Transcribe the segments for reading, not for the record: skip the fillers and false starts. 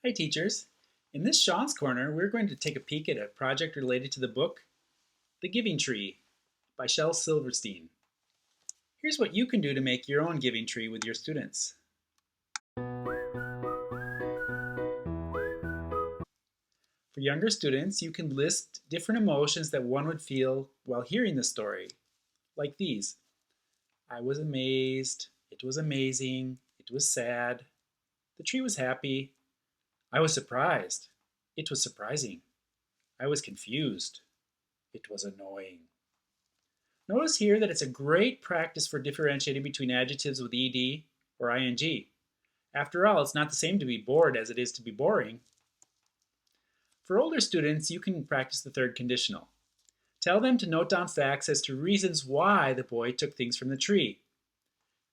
Hi, teachers. In this Shawn's Corner, we're going to take a peek at a project related to the book The Giving Tree by Shel Silverstein. Here's what you can do to make your own giving tree with your students. For younger students, you can list different emotions that one would feel while hearing the story, like these. I was amazed, it was amazing, it was sad, the tree was happy, I was surprised, it was surprising, I was confused, it was annoying. Notice here that it's a great practice for differentiating between adjectives with ed or ing. After all, it's not the same to be bored as it is to be boring. For older students, you can practice the third conditional. Tell them to note down facts as to reasons why the boy took things from the tree.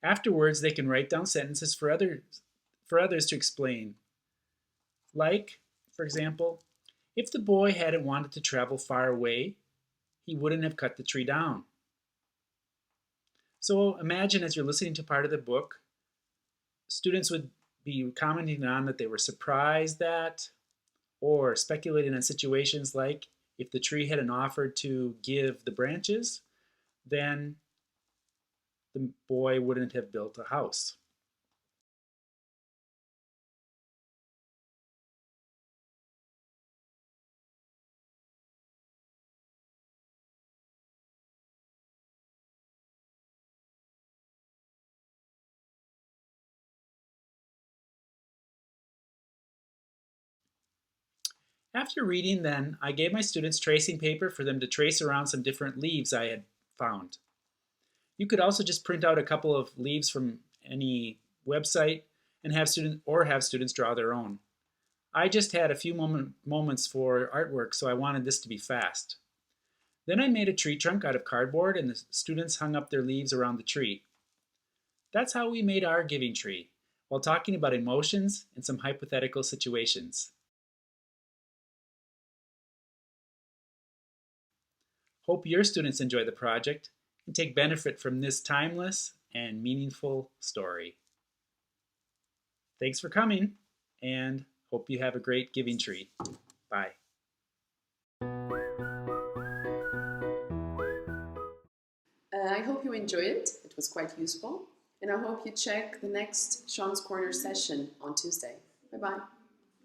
Afterwards, they can write down sentences for others to explain. Like, for example, if the boy hadn't wanted to travel far away, he wouldn't have cut the tree down. So imagine as you're listening to part of the book, students would be commenting on that they were surprised that, or speculating on situations like if the tree hadn't offered to give the branches, then the boy wouldn't have built a house. After reading, then, I gave my students tracing paper for them to trace around some different leaves I had found. You could also just print out a couple of leaves from any website and have students draw their own. I just had a few moments for artwork, so I wanted this to be fast. Then I made a tree trunk out of cardboard and the students hung up their leaves around the tree. That's how we made our giving tree, while talking about emotions and some hypothetical situations. Hope your students enjoy the project and take benefit from this timeless and meaningful story. Thanks for coming, and hope you have a great giving tree. Bye. I hope you enjoyed it. It was quite useful. And I hope you check the next Shawn's Corner session on Tuesday. Bye-bye.